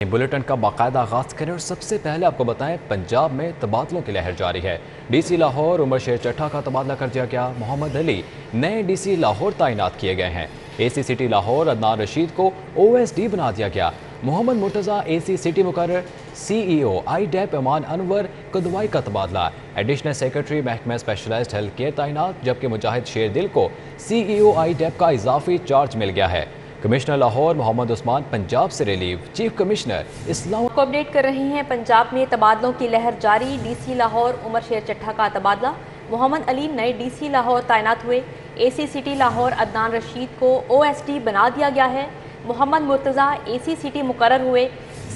Bulletin का बाकायदा आगाज करें और सबसे पहले आपको बताएं पंजाब में तबादलों की लहर जारी है। डीसी लाहौर उमर शेर चट्ठा का तबादला कर दिया गया। मोहम्मद अली नए डीसी लाहौर तैनात किए गए हैं। एसी सिटी लाहौर अदनान रशीद को ओएसडी बना दिया गया। मोहम्मद मुर्तज़ा एसी सिटी मुकर्रर। सीईओ आईडेप अमान अनवर कदवाई का तबादला। एडिशनल सेक्रेटरी महकमा स्पेशलाइज्ड हेल्थ केयर तैनात, जबकि मुजाहिद शेरदिल को सीईओ आईडेप का इजाफी चार्ज मिल गया है। कमिश्नर लाहौर मोहम्मद उस्मान पंजाब से रिलीव। चीफ कमिश्नर इस्लाम को अपडेट कर रहे हैं। पंजाब में तबादलों की लहर जारी। डीसी लाहौर उमर शेर चट्ठा का तबादला। मोहम्मद अली नए डीसी लाहौर तैनात हुए। एसी सिटी लाहौर अदनान रशीद को ओएसडी बना दिया गया है। मोहम्मद मुर्तज़ा एसी सिटी मुकर्रर हुए।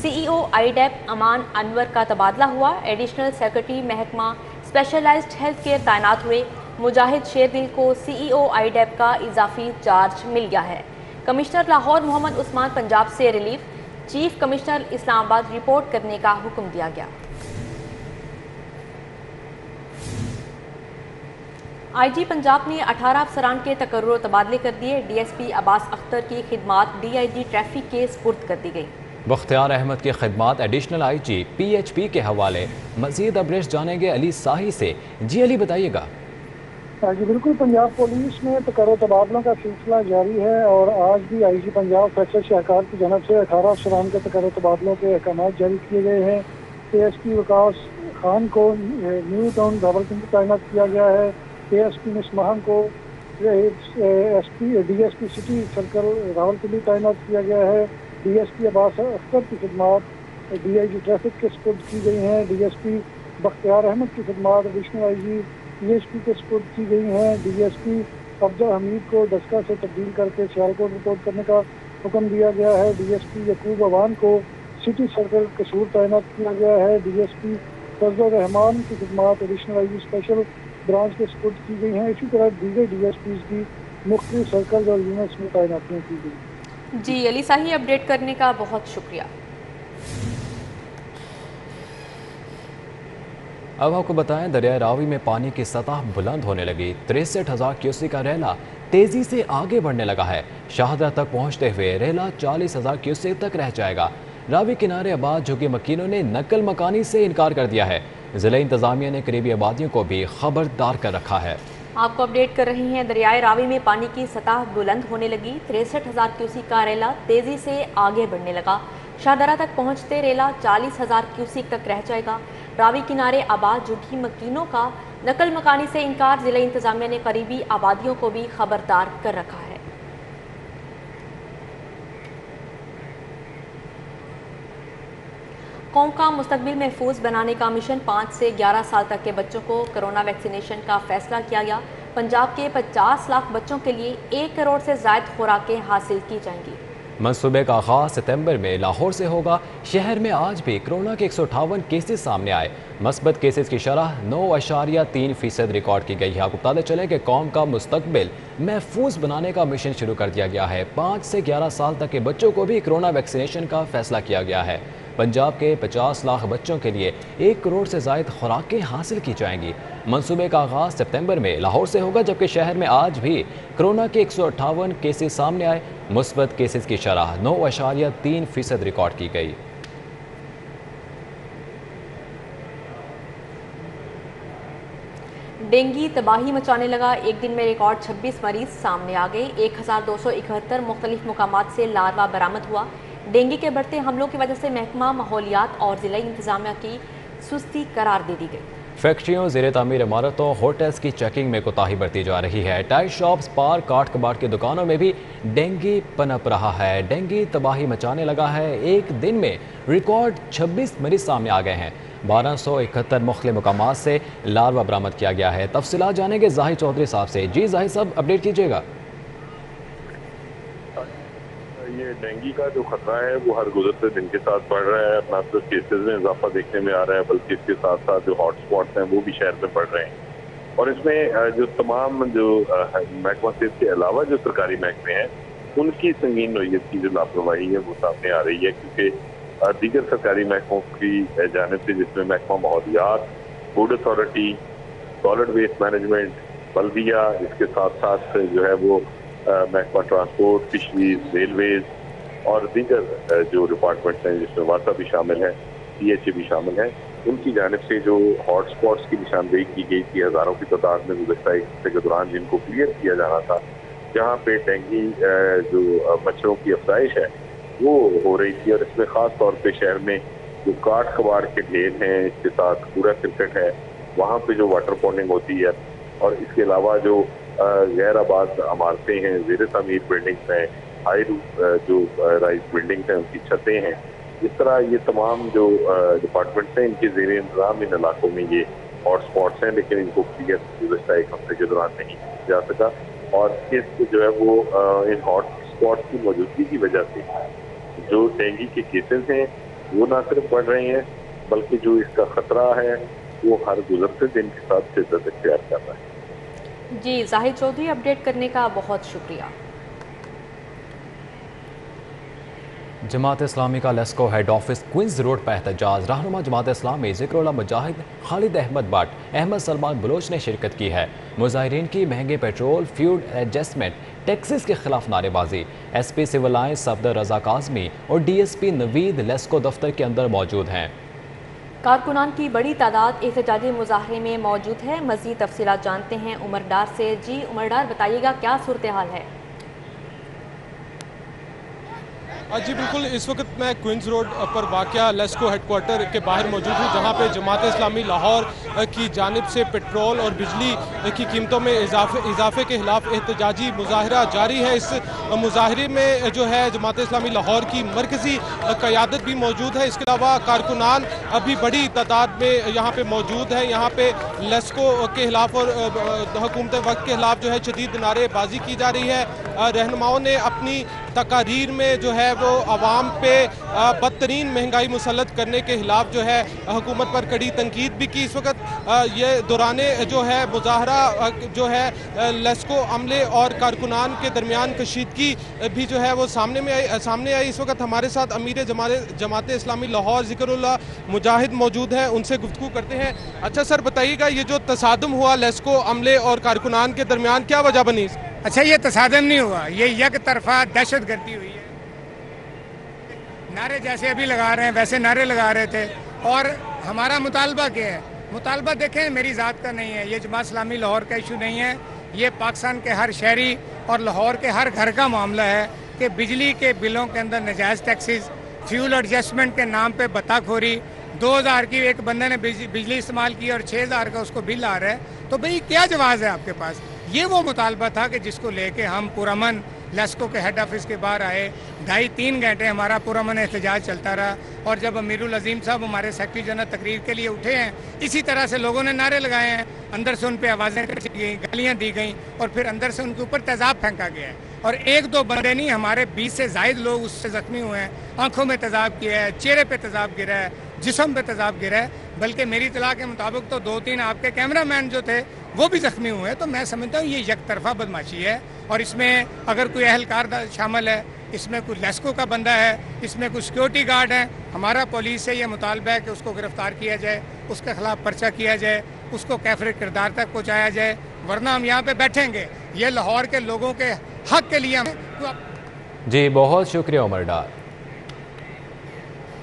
सीईओ आईडेप अमान अनवर का तबादला हुआ। एडिशनल सेक्रेटरी महकमा स्पेशलाइज्ड हेल्थ केयर तैनात हुए। मुजाहिद शेरदिल को सीईओ आईडेप का इजाफी चार्ज मिल गया है। कमिश्नर लाहौर मोहम्मद उस्मान पंजाब से relief. Chief commissioner Islamabad report करने का हुक्म दिया गया। आईजी पंजाब ने 18 अफसरान के तकर्रुर तबादले कर दिए। डीएसपी अब्बास अख्तर की खिदमात डीआईजी ट्रैफिक के स्पुर्द कर दी गई। बख्तियार अहमद की खिदमात एडिशनल आईजी पीएचपी के हवाले। मजीद अपडेट्स जानेंगे अली साही से। जी अली बताइएगा। जी बिल्कुल, पंजाब पुलिस में तकर्रुर तबादलों का सिलसिला जारी है और आज भी आईजी पंजाब फैसल शाहकार की जानब से 18 अफसरान के तकर्रुर तबादलों के अहकाम जारी किए गए हैं। एएसपी वकास खान को न्यू टाउन रावलपिंडी तैनात किया गया है। एएसपी मिसमाहन को डीएसपी सिटी सर्कल रावलपिंडी तैनात किया गया है। डीएसपी अब्बास अख्तर की खिदमात डीआईजी ट्रैफिक के स्पुर्द की गई हैं। डीएसपी बख्तियार अहमद की खिदमात एडिशनल आईजी पीएचपी के स्पुर्द की गई हैं। डीएसपी अफजल हमीद को डस्का से तब्दील करके सियालकोट रिपोर्ट करने का हुक्म दिया गया है। डीएसपी यकूब अवान को सिटी सर्कल कसूर तैनात किया गया है। डीएसपी फजल रहमान की खिदमात एडिशनल आईजी स्पेशल ब्रांच के स्पुर्द की गई हैं। इसी तरह दीगर डीएसपीज की मुख्तलिफ सर्कल और यूनिट्स में तैनातियाँ की गई। जी अली साही, अपडेट करने का बहुत शुक्रिया। अब आपको बताएं दरिया रावी में पानी की सतह बुलंद होने लगी। 63,000 क्यूसेक का रेला तेजी से आगे बढ़ने लगा है। शाहदरा तक पहुंचते हुए रेला 40,000 क्यूसेक तक रह जाएगा। रावी किनारे आबाद झुग्गी मकीनों ने नकल मकानी से इनकार कर दिया है। जिला इंतजामिया ने करीबी आबादियों को भी खबरदार कर रखा है। आपको अपडेट कर रही हैं। दरियाए रावी में पानी की सतह बुलंद होने लगी। 63,000 क्यूसेक का रेला तेजी से आगे बढ़ने लगा। शाहदरा तक पहुंचते रेला 40,000 क्यूसेक तक रह जाएगा। रावी किनारे आबाद झुग्गी मकीनों का नकल मकानी से इनकार। जिला इंतजामिया ने करीबी आबादियों को भी खबरदार कर रखा है। कौम का मुस्तकबिल महफूज बनाने का मिशन 5 से 11 साल तक के बच्चों को कोरोना वैक्सीनेशन का फैसला किया गया। पंजाब के 50 लाख बच्चों के लिए 1 करोड़ से ज़ायद खुराकें हासिल की जाएंगी। मंसूबे का आगाज सितंबर में लाहौर से होगा। शहर में आज भी कोरोना के 158 केसेस सामने आए। मस्बत केसेस की शरह 9.3% रिकॉर्ड की गई है। आपको बताते चले कि कौम का मुस्तकबिल महफूज बनाने का मिशन शुरू कर दिया गया है। 5 से 11 साल तक के बच्चों को भी कोरोना वैक्सीनेशन का फैसला किया गया है। पंजाब के 50 लाख बच्चों के लिए 1 करोड़ से ज़ायद खुराकें हासिल की जाएंगी। मंसूबे का आगाज सितंबर में लाहौर से होगा, जबकि शहर में आज भी कोरोना के 158 केसेस सामने आए। मुस्बत केसेस की शरह 9.3% रिकॉर्ड की गई। डेंगू तबाही मचाने लगा। एक दिन में रिकॉर्ड 26 मरीज सामने आ गए। 1271 मुख्तलिफ मुकामात से लार्वा बरामद हुआ। डेंगू के बढ़ते हमलों की वजह से महकमा माहौलियात और जिला इंतजामिया की सुस्ती करार दे दी गई। फैक्ट्रियों, ज़ेरे तामीर इमारतों, होटल्स की चेकिंग में कोताही बरती जा रही है। टायर शॉप्स, पार्क, काट कबाट की दुकानों में भी डेंगू पनप रहा है। डेंगू तबाही मचाने लगा है। एक दिन में रिकॉर्ड 26 मरीज सामने आ गए हैं। 1271 मुख्तलिफ मकामात से लार्वा बरामद किया गया है। तफसीलात जानेंगे जाहिद चौधरी साहब से। जी जाहिद साहब, अपडेट कीजिएगा। ये डेंगू का जो खतरा है वो हर गुजरते दिन के साथ बढ़ रहा है। ना सिर्फ केसेस में इजाफा देखने में आ रहा है, बल्कि इसके साथ साथ जो हॉट स्पॉट्स हैं वो भी शहर में बढ़ रहे हैं। और इसमें जो तमाम जो महकमा सेहत के अलावा जो सरकारी महकमे हैं उनकी संगीन नौयत की जो लापरवाही है वो सामने आ रही है। क्योंकि दीगर सरकारी महकमों की जानिब से, जिसमें महकमा माहौलियात, food authority, solid waste management, बल्दिया, इसके साथ साथ जो है वो महकमा ट्रांसपोर्ट, फिशरीज, रेलवेज, اور دیگر جو ڈپارٹمنٹس ہیں جس میں واسا بھی شامل ہے، CHA بھی شامل ہے، ان کی جانب سے جو ہاٹ اسپاٹس کی نشاندہی کی گئی تھی ہزاروں کی تعداد میں گزشتہ ایک ہفتے کے دوران، جن کو کلیئر کیا جانا تھا، جہاں پہ ڈینگی جو مچھروں کی افزائش ہے وہ ہو رہی تھی، اور اس میں خاص طور پہ شہر میں جو کاٹ کباڑ کے ڈھیر ہیں، اس کے ساتھ کوڑا کرکٹ ہے، وہاں پہ جو واٹر پونڈنگ ہوتی ہے، اور اس کے علاوہ جو غیر آباد عمارتیں ہیں، زیر تعمیر بلڈنگز ہیں، ہائی روف جو رائز بلڈنگز ہیں، ان کی چھتیں ہیں، اس طرح یہ تمام جو ڈپارٹمنٹس ہیں ان کے زیر انتظام ان علاقوں میں یہ ہاٹ اسپاٹس ہیں، لیکن ان کو کلیئر گزشتہ ایک ہفتے کے دوران نہیں جا سکا، اور اس جو ہے وہ ان ہاٹ اسپاٹس کی موجودگی کی وجہ سے جو ڈینگی کے کیسز ہیں وہ نہ صرف بڑھ رہے ہیں، بلکہ جو اس کا خطرہ ہے وہ ہر گزرتے دن کے ساتھ شدت اختیار کر رہا ہے۔ جی زاہد چودھری، اپڈیٹ کرنے کا بہت شکریہ۔ جماعت اسلامی کا LESCO head office Queens road پر احتجاج، رہنما جماعت اسلامی ذکر اللہ مجاہد خالد احمد بٹ، احمد سلمان بلوچ نے شرکت کی ہے۔ مظاہرین کی مہنگے پیٹرول فیوڈ ایڈجسٹمنٹ ٹیکسز کے خلاف نعرے بازی۔ S P civil lines Safdar Raza Kazmi اور DSP نوید لیسکو دفتر کے اندر موجود ہیں۔ کارکنان کی بڑی تعداد احتجاجی مظاہرے میں موجود ہے۔ مزید تفصیلات جانتے ہیں عمر ڈار سے۔ جی عمر ڈار، بتائیے گا کیا صورتحال ہے؟ جی بالکل، اس وقت میں کوئنز روڈ پر واقع لیسکو ہیڈ کوارٹر کے باہر موجود ہوں، جہاں پہ جماعت اسلامی لاہور کی جانب سے پیٹرول اور بجلی کی قیمتوں میں اضافے کے خلاف احتجاجی مظاہرہ جاری ہے۔ اس مظاہرے میں جو ہے جماعت اسلامی لاہور کی مرکزی قیادت بھی موجود ہے، اس کے علاوہ کارکنان ابھی بڑی تعداد میں یہاں پہ موجود ہیں۔ یہاں پہ لیسکو کے خلاف اور حکومت وقت کے خلاف جو ہے شدید نعرے بازی کی جا رہی ہے۔ رہنماؤں نے اپنی تقاریر میں جو ہے وہ عوام پہ بدترین مہنگائی مسلط کرنے کے خلاف جو ہے حکومت پر کڑی تنقید بھی کی۔ اس وقت یہ دوران جو ہے مظاہرہ جو ہے لیسکو عملے اور کارکنان کے درمیان کشیدگی بھی جو ہے وہ سامنے آئی۔ اس وقت ہمارے ساتھ امیر جماعت اسلامی لاہور ذکر اللہ مجاہد موجود ہیں، ان سے گفتگو کرتے ہیں۔ اچھا سر، بتائیے گا یہ جو تصادم ہوا لیسکو عملے اور کارکنان کے درمیان، کیا وجہ بنی؟ اچھا، یہ تصادم نہیں ہوا، یہ یک طرفہ دہشت گردی ہوئی ہے۔ نعرے جیسے ابھی لگا رہے ہیں ویسے نعرے لگا رہے تھے، اور ہمارا مطالبہ کیا ہے؟ مطالبہ دیکھیں میری ذات کا نہیں ہے، یہ جماعت اسلامی لاہور کا ایشو نہیں ہے، یہ پاکستان کے ہر شہری اور لاہور کے ہر گھر کا معاملہ ہے کہ بجلی کے بلوں کے اندر نجائز ٹیکسز، فیول ایڈجسٹمنٹ کے نام پہ بتا خوری، 2000 کی ایک بندے نے بجلی استعمال کی اور 6000 کا اس کو بل آ رہا ہے، تو بھئی کیا جواز ہے آپ کے پاس؟ یہ وہ مطالبہ تھا کہ جس کو لے کے ہم پرامن لیسکو کے ہیڈ آفس کے باہر آئے۔ 2.5-3 گھنٹے ہمارا پرامن احتجاج چلتا رہا، اور جب امیر العظیم صاحب ہمارے سیکرٹری جنرل تقریر کے لیے اٹھے ہیں، اسی طرح سے لوگوں نے نعرے لگائے ہیں، اندر سے ان پہ آوازیں کسی گئیں، گالیاں دی گئیں، اور پھر اندر سے ان کے اوپر تیزاب پھینکا گیا ہے، اور 1-2 بندے نہیں، ہمارے 20 سے زائد لوگ اس سے زخمی ہوئے ہیں۔ آنکھوں میں تیزاب کیا ہے، چہرے پہ تیزاب گرا ہے، جسم پہ تیزاب گرا ہے، بلکہ میری اطلاع کے مطابق تو 2-3 آپ کے کیمرہ مین جو تھے وہ بھی زخمی ہوئے ہیں۔ تو میں سمجھتا ہوں یہ یک طرفہ بدماشی ہے، اور اس میں اگر کوئی اہلکار شامل ہے، اس میں کوئی لیسکو کا بندہ ہے، اس میں کوئی سیکیورٹی گارڈ ہے، ہمارا پولیس سے یہ مطالبہ ہے کہ اس کو گرفتار کیا جائے، اس کے خلاف پرچہ کیا جائے، اس کو کیفر کردار تک پہنچایا جائے، ورنہ ہم یہاں پہ بیٹھیں گے۔ یہ لاہور کے لوگوں کے حق کے لیے ہم جی بہت شکریہ عمر ڈار۔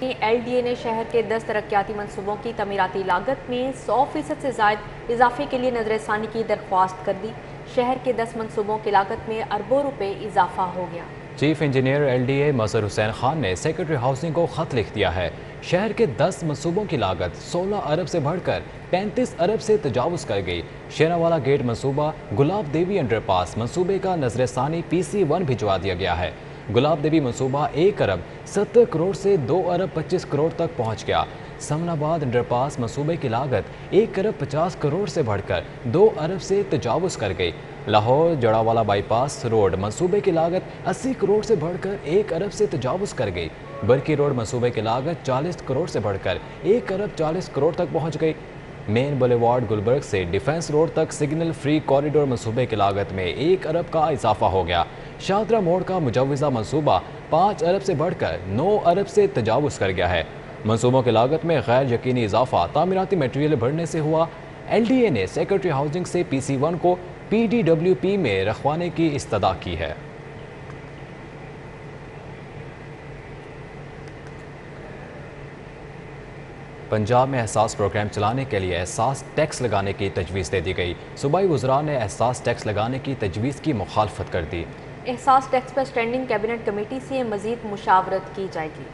LDA نے شہر کے 10 ترقیاتی منصوبوں کی تعمیراتی لاگت میں 100% سے زائد اضافے کے لیے نظر ثانی کی درخواست کر دی۔ شہر کے 10 منصوبوں کی لاگت میں اربوں روپے اضافہ ہو گیا۔ چیف انجینئر LDA مظہر حسین خان نے سیکرٹری ہاؤسنگ کو خط لکھ دیا ہے۔ شہر کے 10 منصوبوں کی لاگت 16 ارب سے بڑھ کر 35 ارب سے تجاوز کر گئی۔ شیراوالا گیٹ منصوبہ، گلاب دیوی انڈر پاس منصوبے کا نظر ثانی PC1 بھجوا دیا گیا ہے۔ گلاب دیوی منصوبہ 1 ارب 70 کروڑ سے 2 ارب 25 کروڑ تک پہنچ گیا۔ سمن آباد انڈر پاس منصوبے کی لاگت 1 ارب 50 کروڑ سے بڑھ کر 2 ارب سے تجاوز کر گئی۔ لاہور جڑاوالا بائی پاس روڈ منصوبے کی لاگت 80 کروڑ سے بڑھ کر 1 ارب سے تجاوز کر گئی۔ برکی روڈ منصوبے کی لاگت 40 کروڑ سے بڑھ کر 1 ارب 40 کروڑ تک پہنچ گئی۔ مین بولیوارڈ گلبرگ سے ڈیفنس روڈ تک سگنل فری کوریڈور منصوبے کی لاگت میں 1 ارب کا اضافہ ہو گیا۔ شاہدرہ موڑ کا مجوزہ منصوبہ 5 ارب سے بڑھ کر 9 ارب سے تجاوز کر گیا ہے۔ منصوبوں کی لاگت میں غیر یقینی اضافہ تعمیراتی میٹیریل بڑھنے سے ہوا۔ LDA نے سیکرٹری ہاؤسنگ سے PC1 کو PDWP میں رکھوانے کی استدعا کی ہے۔ पंजाब में एहसास प्रोग्राम चलाने के लिए एहसास टैक्स लगाने की तजवीज़ दे दी गई। सूबाई वज़रा ने एहसास टैक्स लगाने की तजवीज़ की मुखालफत कर दी। एहसास टैक्स पर स्टैंडिंग कैबिनेट कमेटी से मज़ीद मुशावरत की जाएगी।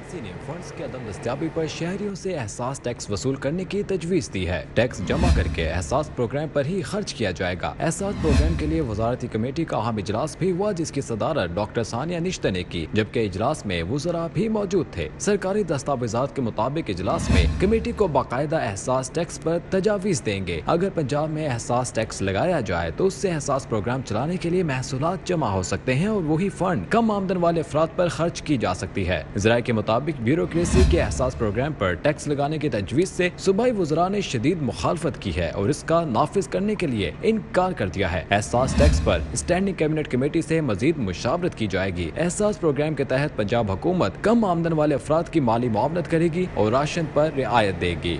इसी ने फंड्स की अदम दस्तियाबी पर शहरियों से एहसास टैक्स वसूल करने की तजवीज़ दी है। टैक्स जमा करके एहसास प्रोग्राम पर ही खर्च किया जाएगा। एहसास प्रोग्राम के लिए वजारती कमेटी का अहम इजलास भी हुआ, जिसकी सदारत डॉक्टर सानिया निश्ते ने की, जबकि इजलास में वज़रा भी मौजूद थे। सरकारी दस्तावेजात के मुताबिक इजलास में कमेटी को बाकायदा एहसास टैक्स पर तजावीज़ देंगे। अगर पंजाब में एहसास टैक्स लगाया जाए तो उससे एहसास प्रोग्राम चलाने के लिए महसूलात जमा हो सकते हैं और वही फंड कम आमदन वाले अफराद पर खर्च की जा सकती है। ज़राए के मुताबिक ब्यूरोक्रेसी के एहसास प्रोग्राम पर टैक्स लगाने की तजवीज़ से सूबाई वज़रा ने शदीद मुखालफत की है और इसका नाफिज करने के लिए इनकार कर दिया है। एहसास टैक्स पर स्टैंडिंग कैबिनेट कमेटी से मजीद मुशावरत की जाएगी। एहसास प्रोग्राम के तहत पंजाब हुकूमत कम आमदन वाले अफराद की माली मुआवनत करेगी और राशन पर रियायत देगी।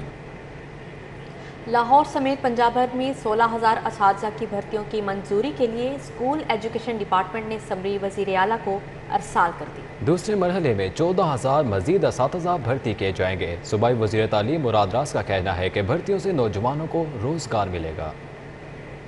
लाहौर समेत पंजाब भर में 16,000 असातिज़ा की भर्तियों की मंजूरी के लिए स्कूल एजुकेशन डिपार्टमेंट ने समरी वज़ीर आला को अरसाल कर दी। दूसरे मरहले में 14,000 मजीद असातिज़ा भर्ती किए जाएंगे। सूबाई वज़ीर तालीम मुराद रास का कहना है कि भर्तियों से नौजवानों को रोजगार मिलेगा।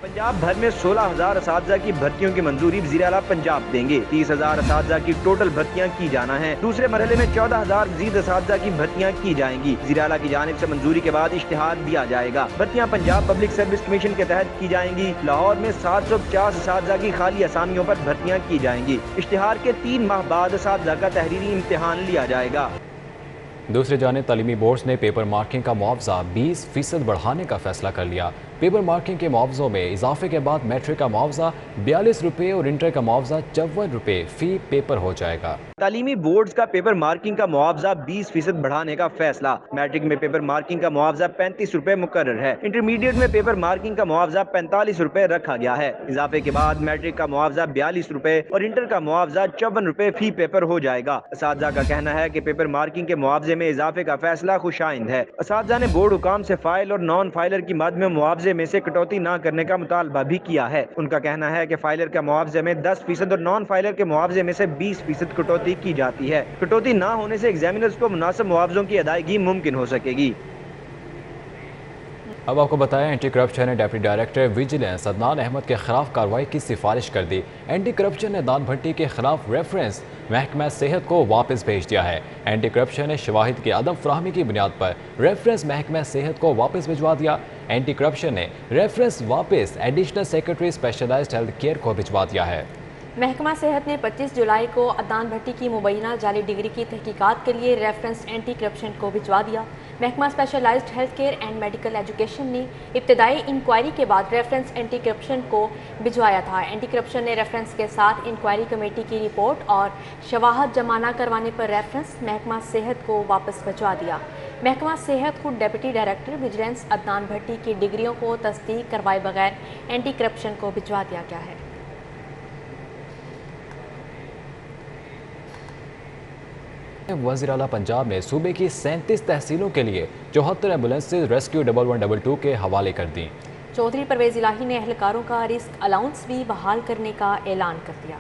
पंजाब भर में 16,000 असातिज़ा की भर्तियों की मंजूरी वज़ीर आला पंजाब देंगे। 30,000 असातिज़ा की टोटल भर्तियां की जाना है। दूसरे मरहले में 14,000 मजीद असातिज़ा की भर्तियां की जाएंगी। वज़ीर आला की जानिब से मंजूरी के बाद इश्तिहार दिया जाएगा। भर्तियां पंजाब पब्लिक सर्विस कमीशन के तहत की जाएंगी। लाहौर में 750 असातिज़ा की खाली असामियों पर भर्तियां की जाएंगी। इश्तिहार के 3 माह बाद असातिज़ा का तहरीरी इम्तिहान लिया जाएगा। दूसरी जानिब तालीमी बोर्ड्स ने पेपर मार्किंग का मुआवजा 20% बढ़ाने का फैसला कर लिया। पेपर मार्किंग के मुआवजों में इजाफे के बाद मैट्रिक का मुआवजा 42 रुपये और इंटर का मुआवजा 54 रुपये फी पेपर हो जाएगा। तालीमी बोर्ड्स का पेपर मार्किंग का मुआवजा 20% बढ़ाने का फैसला। मैट्रिक में पेपर मार्किंग का मुआवजा 35 रुपये मुकर्रर है। इंटरमीडिएट में पेपर मार्किंग का मुआवजा 45 रुपये रखा गया है। इजाफे के बाद मैट्रिक का मुआवजा 42 रुपये और इंटर का मुआवजा 54 रुपये फी पेपर हो जाएगा। असातिज़ा का कहना है कि पेपर मार्किंग के मुआवजे में इजाफे का फैसला खुशाइंद है। असातिज़ा ने बोर्ड हुकाम से फाइल और नॉन फाइलर की मद में मुआवजे में से कटौती न करने का मुतालबा भी किया है। उनका कहना है कि फाइलर के मुआवजे में 10% और नॉन फाइलर के मुआवजे में से 20% कटौती की जाती है। कटौती न होने से एग्जामिनर्स को मुनासिब मुआवजों की अदायगी मुमकिन हो सकेगी। अब आपको बताया, एंटी करप्शन ने deputy director vigilance Adnan Ahmed के खिलाफ कार्रवाई की सिफारिश कर दी। एंटी करप्शन ने दान भट्टी के खिलाफ रेफरेंस महकमा सेहत को वापस भेज दिया है। एंटी करप्शन ने शवाहिद की अदम फराहमी की बुनियाद पर रेफरेंस महकमा सेहत को वापस भिजवा दिया। एंटी करप्शन ने रेफरेंस वापस additional secretary specialised health care को भिजवा दिया है। महकमा सेहत ने 25 जुलाई को अदनान भट्टी की मुबैना जाली डिग्री की तहकीकात के लिए रेफरेंस एंटी करप्शन को भिजवा दिया। महकमा specialised health care and medical education ने इब्तदाई इंक्वायरी के बाद रेफरेंस एंटी करप्शन को भिजवाया था। एंटी करप्शन ने रेफरेंस के साथ इंक्वायरी कमेटी की रिपोर्ट और शवाहद जमा न करवाने पर रेफरेंस महकमा सेहत को वापस भिजवा दिया। महकमा सेहत खुद डिप्टी डायरेक्टर विजिलेंस अदनान भट्टी की डिग्रियों को तस्दीक करवाए बगैर एंटी करप्शन को भिजवा दिया गया है। वज़ीर आला पंजाब ने सूबे की 37 तहसीलों के लिए 74 एम्बुलेंसेज रेस्क्यू 1112 के हवाले कर दी। चौधरी परवेज इलाही ने एहलकारों का रिस्क अलाउंस भी बहाल करने का ऐलान कर दिया।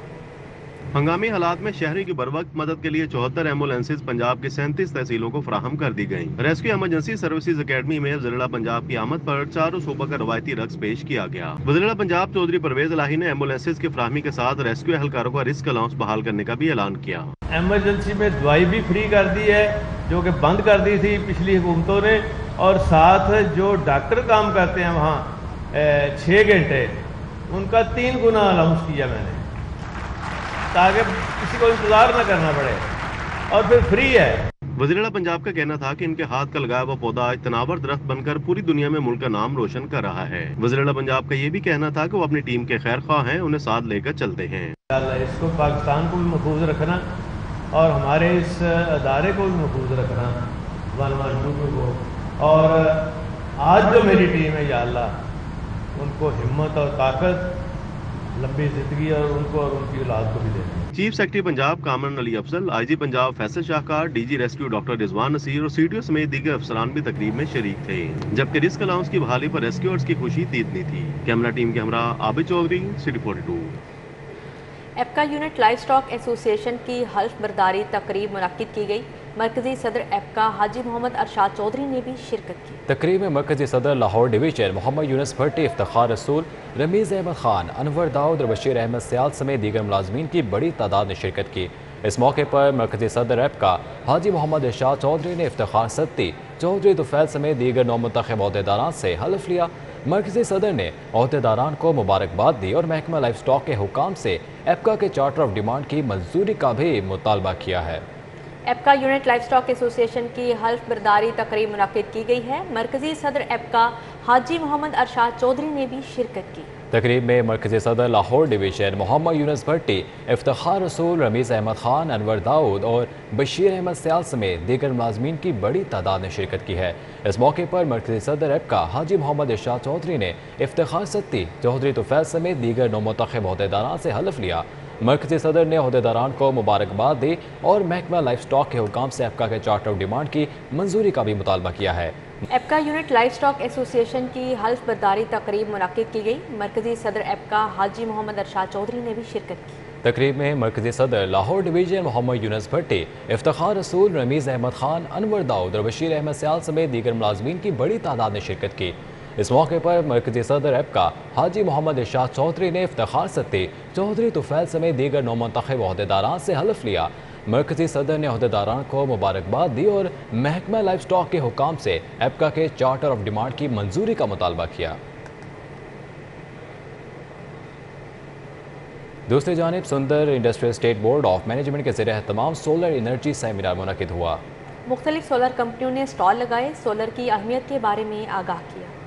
हंगामी हालात में शहरी की बरवक्त मदद के लिए 74 एम्बुलेंसेज पंजाब की 37 तहसीलों को फराहम कर दी गयी। रेस्क्यू इमरजेंसी सर्विसेज अकेडमी में वज़ीर आला पंजाब की आमद पर चारों सूबा का रवायती रक्स पेश किया गया। वज़ीर आला पंजाब चौधरी परवेज इलाही ने एम्बुलेंसेज की फराहमी के साथ रेस्क्यू एहलकारों का रिस्क अलाउंस बहाल करने का भी ऐलान किया। एमरजेंसी में दवाई भी फ्री कर दी है, जो कि बंद कर दी थी पिछली हुकूमतों ने, और साथ जो डॉक्टर काम करते हैं वहाँ 6 घंटे, उनका 3 गुना अलाउंस किया मैंने, ताकि किसी को इंतजार न करना पड़े, और फिर फ्री है। वज़ीर आला पंजाब का कहना था कि इनके हाथ का लगाया हुआ पौधा आज तनावर दरख्त बनकर पूरी दुनिया में मुल्क का नाम रोशन कर रहा है। वज़ीर आला पंजाब का ये भी कहना था कि वो अपनी टीम के खैर ख्वाह हैं, उन्हें साथ लेकर चलते हैं। इसको पाकिस्तान को भी महफूज रखना और हमारे इस अदारे को भी महफूज रखना, 112 को, और आज जो मेरी टीम है या अल्लाह उनको हिम्मत और ताकत, लंबी जिंदगी और उनको और उनकी औलाद को भी देना। Chief secretary Punjab Kamran Ali Afzal, IG Punjab Faisal Shahkar, DG rescue doctor Rizwan Naseer और सीटीओ समेत दीगर अफसरान भी तकरीब में शरीक थे। जबकि रिस्क अलाउंस की बहाली पर रेस्क्यूअर्स की खुशी तीतनी थी। कैमरा टीम के हमरा Abid Chaudhry, city 42। APCA unit livestock association की हल्फ बर्दारी तकरीब मुनक्किद की गई। मरकजी सदर एपका हाजी मोहम्मद अरशाद चौधरी ने भी शिरकत की। तकरीब में मरकजी सदर लाहौर डिवीजन मोहम्मद यूनुस भट्टी, इफ्तिखार रसूल, रमीज़ अहमद खान, अनवर दाऊद और बशीर अहमद सियाल समेत दीगर मुलाजमीन की बड़ी तादाद ने शिरकत की। इस मौके पर मरकजी सदर एपका हाजी मोहम्मद अरशाद चौधरी ने इफ्तिखार सत्ती, चौधरी तुफैल समेत दीगर नौमुंतखब अहदेदारान से हल्फ लिया। मरकजी सदर ने अहदेदारान को मुबारकबाद दी और महकमा लाइफ स्टॉक के हुकाम से एपका के चार्टर ऑफ डिमांड की मंजूरी का भी मुतालबा किया है। एपका यूनिट लाइफ स्टॉक एसोसिएशन की हल्फ बर्दारी तकरीब मुनक्किद की गई है। मरकजी सदर एपका हाजी मोहम्मद अरशाद चौधरी ने भी शिरकत की। तकरीब में मरकजी सदर लाहौर डिवीजन मोहम्मद यूनुस भट्टी, इफ्तिखार रसूल, रमीज़ अहमद खान, अनवर दाऊद और बशीर अहमद सियाल समेत दीगर मुलाजमीन की बड़ी तादाद ने शिरकत की है। इस मौके पर मरकजी सदर एपका हाजी मोहम्मद अरशाद चौधरी ने इफ्तिखार सत्ती, चौधरी तुफैल समेत दीगर नौमुंतखब अहदेदारान से हल्फ लिया। मरकजी सदर ने अहदेदारान को मुबारकबाद दी और महकमा लाइफ स्टॉक के हुकाम से एपका के चार्टर ऑफ डिमांड की मंजूरी का भी मुतालबा किया है। एपका यूनिट लाइफ स्टॉक एसोसिएशन की हल्फ बर्दारी तकरीब मुनक्किद की गई। मरकजी सदर एपका हाजी मोहम्मद अरशाद चौधरी ने भी शिरकत की। तकरीब में मरकजी सदर लाहौर डिवीजन मोहम्मद यूनुस भट्टी, इफ्तिखार रसूल, रमीज़ अहमद खान, अनवर दाऊद और बशीर अहमद सियाल समेत दीगर मुलाजमीन की बड़ी तादाद ने शिरकत की। इस मौके पर मरकजी सदर एपका हाजी मोहम्मद अरशाद चौधरी ने इफ्तिखार सत्ती, चौधरी तुफैल समेत दीगर नौमुंतखब अहदेदारान से हल्फ लिया। मरकजी सदर ने अहदेदारान को मुबारकबाद दी और महकमा लाइफ स्टॉक के हुकाम से एपका के चार्टर ऑफ डिमांड की मंजूरी का मुतालबा किया। दूसरी जानिब सुंदर industrial state board of management के ज़रिए तमाम सोलर एनर्जी सेमिनार मुनक्किद हुआ। मुख्तलिफ सोलर कंपनियों ने स्टॉल लगाए, सोलर की अहमियत के बारे में आगाह किया।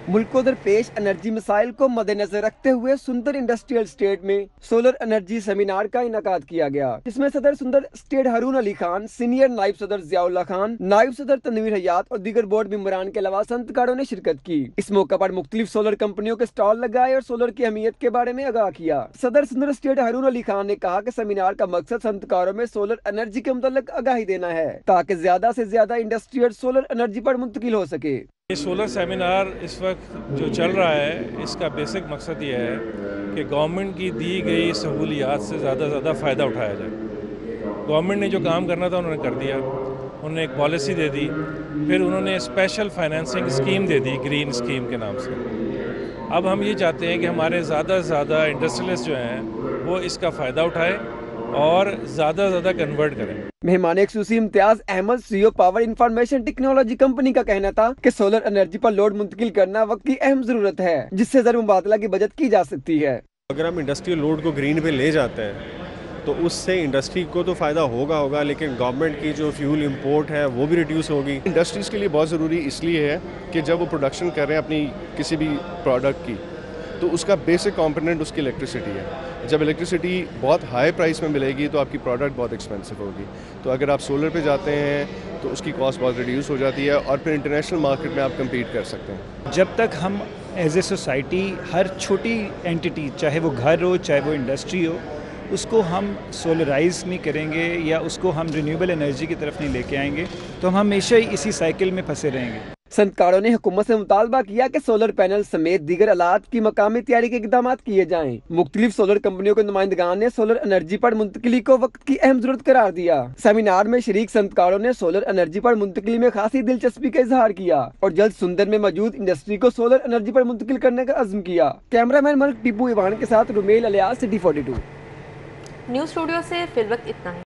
मुल्क को दरपेश एनर्जी मसाइल को मद्देनजर रखते हुए सुंदर इंडस्ट्रियल स्टेट में सोलर एनर्जी सेमिनार का इनेकाद किया गया, जिसमें सदर सुंदर स्टेट हारून अली खान, सीनियर नायब सदर जियाउल्लाह खान, नायब सदर तनवीर हयात और दीगर बोर्ड मेंबरान के अलावा संतकारों ने शिरकत की। इस मौका पर मुख्तलिफ सोलर कंपनियों के स्टॉल लगाए और सोलर की अहमियत के बारे में आगाह किया। सदर सुंदर स्टेट हारून अली खान ने कहा कि सेमिनार का मकसद संतकारों में सोलर एनर्जी के मुताल्लिक आगाही देना है ताकि ज्यादा से ज्यादा इंडस्ट्रियल सोलर एनर्जी पर मुंतकिल हो सके। ये सोलर सेमिनार इस वक्त जो चल रहा है, इसका बेसिक मकसद ये है कि गवर्नमेंट की दी गई सहूलियात से ज़्यादा फ़ायदा उठाया जाए। गवर्नमेंट ने जो काम करना था उन्होंने कर दिया, उन्होंने एक पॉलिसी दे दी, फिर उन्होंने स्पेशल फाइनेंसिंग स्कीम दे दी ग्रीन स्कीम के नाम से। अब हम ये चाहते हैं कि हमारे ज़्यादा से ज़्यादा इंडस्ट्रियलिस्ट जो हैं वो इसका फ़ायदा उठाएँ और ज़्यादा कन्वर्ट करें। मेहमान खुसूसी Imtiaz Ahmed, CEO power information technology company का कहना था कि सोलर एनर्जी पर लोड मुंतकिल करना वक्त की अहम जरूरत है, जिससे ज़र मुबादला की बचत की जा सकती है। अगर हम इंडस्ट्रियल लोड को ग्रीन पे ले जाते हैं तो उससे इंडस्ट्री को तो फ़ायदा होगा, लेकिन गवर्नमेंट की जो फ्यूल इंपोर्ट है वो भी रिड्यूस होगी। इंडस्ट्रीज़ के लिए बहुत ज़रूरी इसलिए है कि जब वो प्रोडक्शन कर रहे हैं अपनी किसी भी प्रोडक्ट की, तो उसका बेसिक कंपोनेंट उसकी इलेक्ट्रिसिटी है। जब इलेक्ट्रिसिटी बहुत हाई प्राइस में मिलेगी तो आपकी प्रोडक्ट बहुत एक्सपेंसिव होगी। तो अगर आप सोलर पे जाते हैं तो उसकी कॉस्ट बहुत रिड्यूस हो जाती है और फिर इंटरनेशनल मार्केट में आप कम्पीट कर सकते हैं। जब तक हम एज ए सोसाइटी हर छोटी एंटिटी, चाहे वो घर हो चाहे वो इंडस्ट्री हो, उसको हम सोलराइज नहीं करेंगे या उसको हम रिन्यूएबल एनर्जी की तरफ नहीं लेके आएंगे तो हम हमेशा ही इसी साइकिल में फंसे रहेंगे। संतकारों ने हुकूमत से मुतालबा किया कि सोलर पैनल समेत दीगर आलात की मकामी तैयारी के इकदाम किए जाएं। मुख्तलिफ सोलर कंपनियों के नुमाइंदगान ने सोलर एनर्जी पर मुंतकिली को वक्त की अहम जरूरत करार दिया। सेमिनार में शरीक संतकारों ने सोलर एनर्जी पर मुंतकिली में खासी दिलचस्पी का इजहार किया और जल्द सुंदर में मौजूद इंडस्ट्री को सोलर एनर्जी पर मुंतकिल करने का अज़्म किया। कैमरामैन मलिक टीपू इवान के साथ Rumel alias, city 42। News studio से फिल वक्त इतना है।